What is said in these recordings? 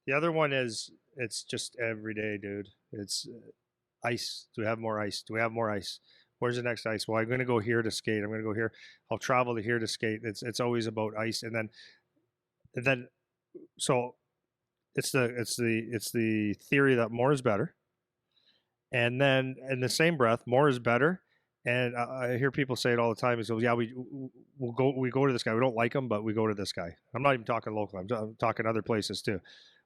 The other one is it's just every day, dude. It's ice. Do we have more ice? Do we have more ice? Where's the next ice? Well, I'm going to go here to skate. I'm going to go here. I'll travel to here to skate. It's always about ice, and then so it's the theory that more is better, and then in the same breath, more is better. And I hear people say it all the time. Is, yeah, we go to this guy. We don't like him, but we go to this guy. I'm not even talking local. I'm talking other places too.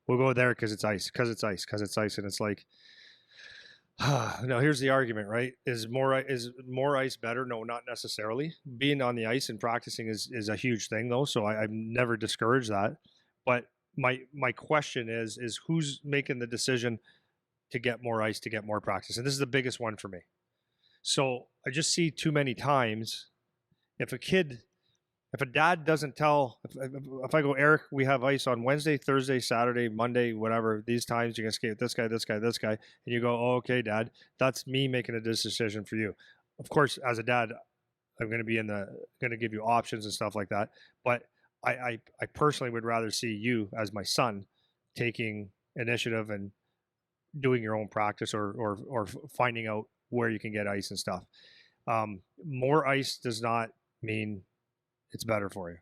We'll go there because it's ice, because it's ice, because it's ice, and it's like, now here's the argument, right? Is more ice better? No, not necessarily. Being on the ice and practicing is a huge thing, though. So I've never discouraged that. But my question is who's making the decision to get more ice, to get more practice? And this is the biggest one for me. So I just see too many times if a kid, if a dad doesn't tell, if I go, Eric, we have ice on Wednesday, Thursday, Saturday, Monday, whatever, these times you're going to skate with this guy, this guy, this guy. And you go, oh, okay, dad, that's me making a decision for you. Of course, as a dad, I'm going to be going to give you options and stuff like that. But I personally would rather see you as my son taking initiative and doing your own practice or finding out where you can get ice and stuff. More ice does not mean it's better for you.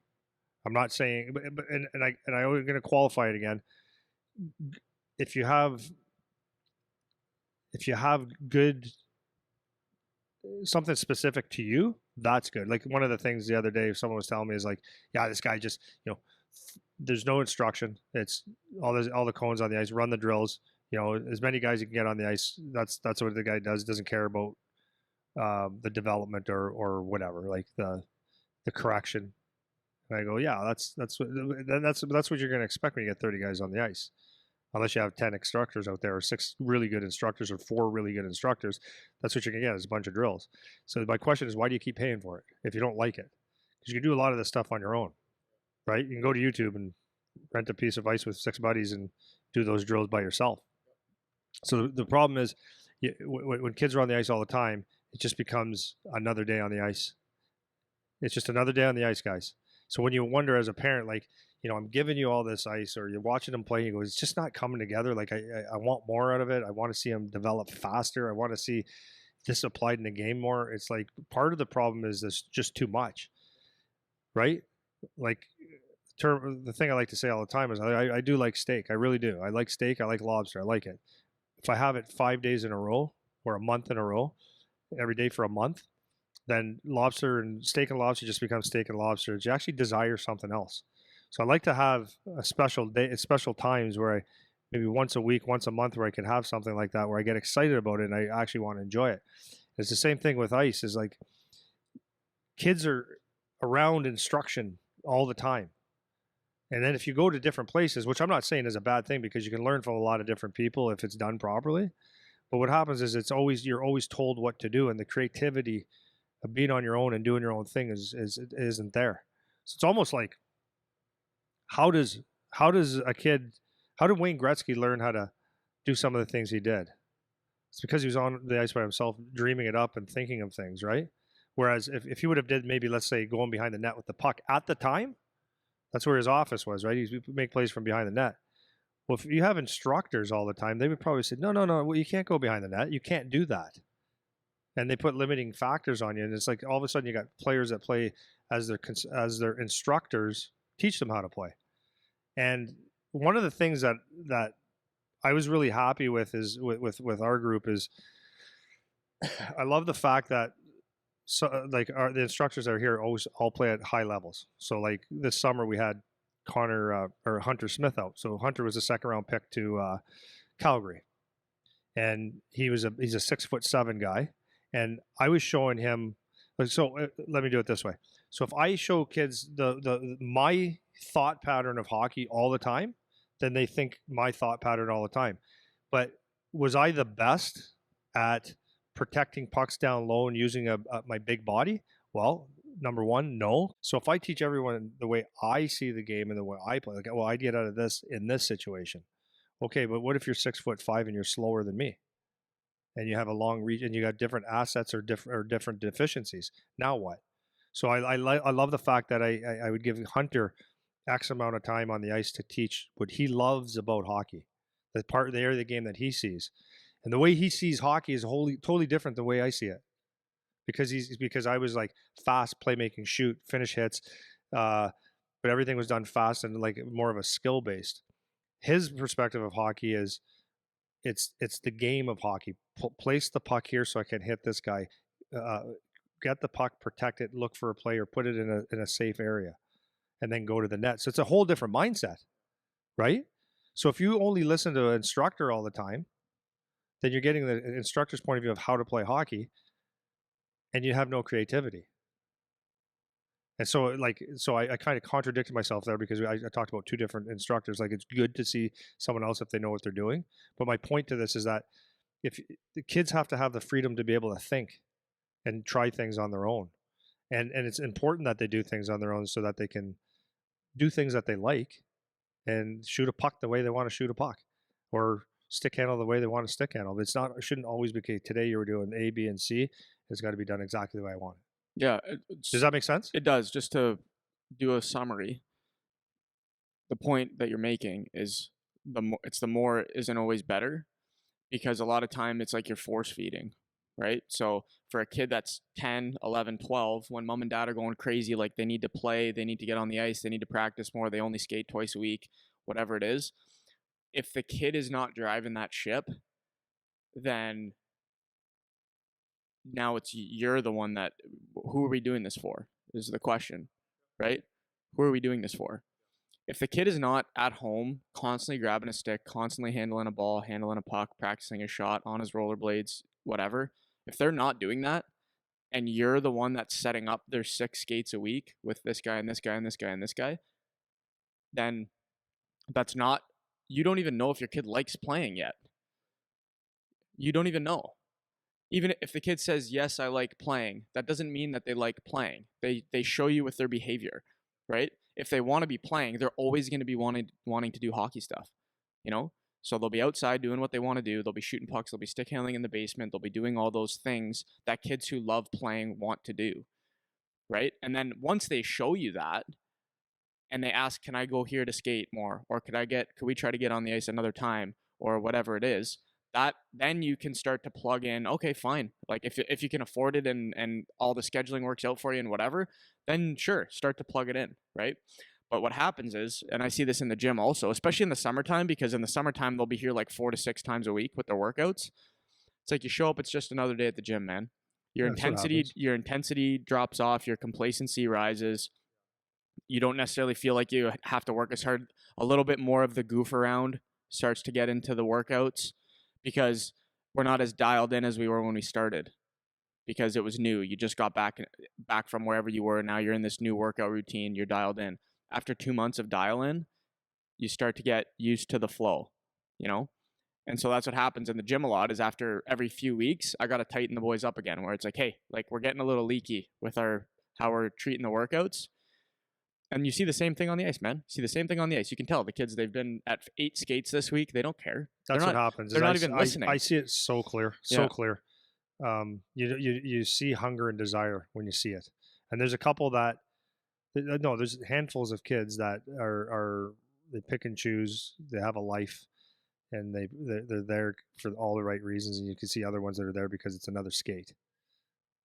I'm not saying, I'm going to qualify it again. If you have good something specific to you, that's good. Like one of the things the other day, someone was telling me is like, yeah, this guy just there's no instruction. It's all the cones on the ice. Run the drills. As many guys you can get on the ice. That's what the guy does. Doesn't care about the development or whatever, like the correction. And I go, yeah, that's what you're going to expect when you get 30 guys on the ice, unless you have 10 instructors out there, or 6 really good instructors, or 4 really good instructors. That's what you're going to get is a bunch of drills. So my question is, why do you keep paying for it if you don't like it? Because you can do a lot of this stuff on your own, right? You can go to YouTube and rent a piece of ice with 6 buddies and do those drills by yourself. So the problem is, when kids are on the ice all the time, it just becomes another day on the ice. It's just another day on the ice, guys. So when you wonder as a parent, like, I'm giving you all this ice, or you're watching them play, you go, it's just not coming together. Like I want more out of it. I want to see them develop faster. I want to see this applied in the game more. It's like part of the problem is this just too much, right? Like the thing I like to say all the time is I do like steak. I really do. I like steak. I like lobster. I like it. If I have it 5 days in a row or a month in a row, every day for a month, then lobster and steak and lobster just becomes steak and lobster. You actually desire something else. So I like to have a special day, special times where I maybe once a week, once a month, where I can have something like that, where I get excited about it and I actually want to enjoy it. It's the same thing with ice. Is like kids are around instruction all the time. And then if you go to different places, which I'm not saying is a bad thing because you can learn from a lot of different people if it's done properly. But what happens is you're always told what to do, and the creativity of being on your own and doing your own thing isn't there. So it's almost like how does a kid how did Wayne Gretzky learn how to do some of the things he did? It's because he was on the ice by himself, dreaming it up and thinking of things, right? Whereas if he would have did maybe, let's say, going behind the net with the puck at the time, that's where his office was, right? He'd make plays from behind the net. Well, if you have instructors all the time, they would probably say, no, no, no, well, you can't go behind the net. You can't do that. And they put limiting factors on you. And it's like all of a sudden you got players that play as their instructors teach them how to play. And one of the things that I was really happy with is with our group is I love the fact that the instructors that are here always all play at high levels. So like this summer we had Connor or Hunter Smith out. So Hunter was a second round pick to Calgary, and he's a 6'7" guy, and I was showing him. So let me do it this way. So if I show kids the my thought pattern of hockey all the time, then they think my thought pattern all the time. But was I the best at protecting pucks down low and using my big body? Well, number one, no. So if I teach everyone the way I see the game and the way I play, like, well, I get out of this in this situation. Okay, but what if you're 6'5" and you're slower than me, and you have a long reach, and you got different assets or different deficiencies? Now what? So I love the fact that I would give Hunter X amount of time on the ice to teach what he loves about hockey, the part of the area of the game that he sees. And the way he sees hockey is wholly totally different than the way I see it. Because I was like fast playmaking, shoot, finish hits, but everything was done fast and like more of a skill based. His perspective of hockey is it's the game of hockey. Place the puck here so I can hit this guy. Uh, get the puck, protect it, look for a player, put it in a safe area, and then go to the net. So it's a whole different mindset, right? So if you only listen to an instructor all the time, then you're getting the instructor's point of view of how to play hockey, and you have no creativity. And so, I kind of contradicted myself there because I talked about two different instructors. Like, it's good to see someone else if they know what they're doing. But my point to this is that if the kids have to have the freedom to be able to think and try things on their own, and it's important that they do things on their own so that they can do things that they like and shoot a puck the way they want to shoot a puck, or stick handle the way they want to stick handle. It's not. It shouldn't always be okay. Today you were doing A, B, and C. It's got to be done exactly the way I want it. Yeah. Does that make sense? It does. Just to do a summary, the point that you're making is the more isn't always better, because a lot of time it's like you're force feeding, right? So for a kid that's 10, 11, 12, when mom and dad are going crazy, like they need to play, they need to get on the ice, they need to practice more, they only skate twice a week, whatever it is. If the kid is not driving that ship, then now it's you're the one that, who are we doing this for? Is the question, right? Who are we doing this for? If the kid is not at home, constantly grabbing a stick, constantly handling a ball, handling a puck, practicing a shot on his rollerblades, whatever, if they're not doing that, and you're the one that's setting up their 6 skates a week with this guy and this guy and this guy and this guy, then that's not, you don't even know if your kid likes playing yet. You don't even know. Even if the kid says, yes, I like playing, that doesn't mean that they like playing. They show you with their behavior, right? If they want to be playing, they're always going to be wanting to do hockey stuff, you know? So they'll be outside doing what they want to do. They'll be shooting pucks. They'll be stick handling in the basement. They'll be doing all those things that kids who love playing want to do, right? And then once they show you that and they ask, can I go here to skate more? Or could we try to get on the ice another time? Or whatever it is, that then you can start to plug in, okay, fine. Like if you can afford it and all the scheduling works out for you and whatever, then sure, start to plug it in, right? But what happens is, and I see this in the gym also, especially in the summertime, because in the summertime they'll be here like 4 to 6 times a week with their workouts. It's like you show up, it's just another day at the gym, man. Your intensity drops off, your complacency rises. You don't necessarily feel like you have to work as hard. A little bit more of the goof around starts to get into the workouts, because we're not as dialed in as we were when we started, because it was new. You just got back from wherever you were. Now you're in this new workout routine. You're dialed in. After 2 months of dial in, you start to get used to the flow, you know? And so that's what happens in the gym a lot, is after every few weeks, I got to tighten the boys up again, where it's like, hey, like we're getting a little leaky with how we're treating the workouts. And you see the same thing on the ice, man. See the same thing on the ice. You can tell the kids, they've been at 8 skates this week. They don't care. That's what happens. They're not even listening. I see it so clear, so clear. You see hunger and desire when you see it. And there's a couple that, no, there's handfuls of kids that are they pick and choose. They have a life, and they're there for all the right reasons. And you can see other ones that are there because it's another skate,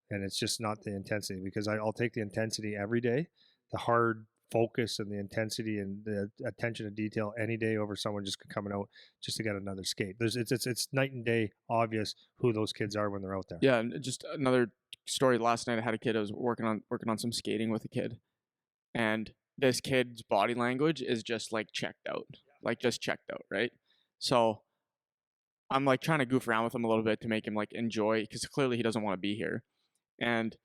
and it's just not the intensity. Because I'll take the intensity every day, the hard focus and the intensity and the attention to detail any day over someone just coming out just to get another skate. It's night and day obvious who those kids are when they're out there. Yeah, and just another story. Last night I had a kid. I was working on some skating with a kid, and this kid's body language is just like checked out, right? So I'm like trying to goof around with him a little bit to make him like enjoy, because clearly he doesn't want to be here. And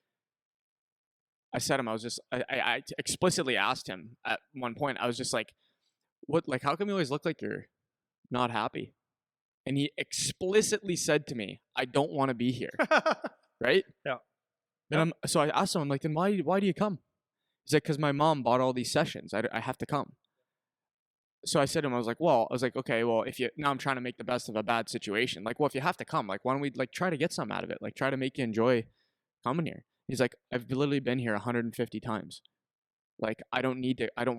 I said him, I explicitly asked him at one point, I was just like, what, like, how come you always look like you're not happy? And he explicitly said to me, I don't want to be here. Right? Yeah. And so I asked him, I'm like, then why do you come? He's like, because my mom bought all these sessions. I have to come. So I said to him, I was like, okay, well, now I'm trying to make the best of a bad situation. Like, well, if you have to come, like, why don't we like try to get some out of it? Like, try to make you enjoy coming here. He's like, I've literally been here 150 times. Like, I don't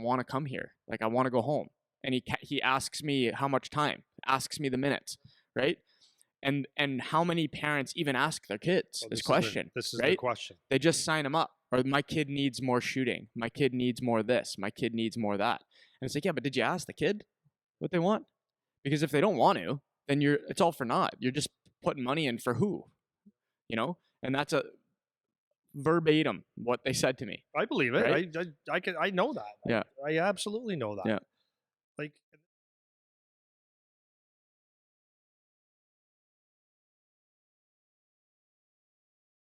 want to come here. Like, I want to go home. And he asks me how much time, asks me the minutes, right? And how many parents even ask their kids Well, this question, this is the right? question. They just sign them up. Or my kid needs more shooting. My kid needs more this. My kid needs more that. And it's like, yeah, but did you ask the kid what they want? Because if they don't want to, then it's all for naught. You're just putting money in for who, you know? And that's a verbatim what they said to me, I believe it. right? I know that. Yeah. I absolutely know that. Yeah. Like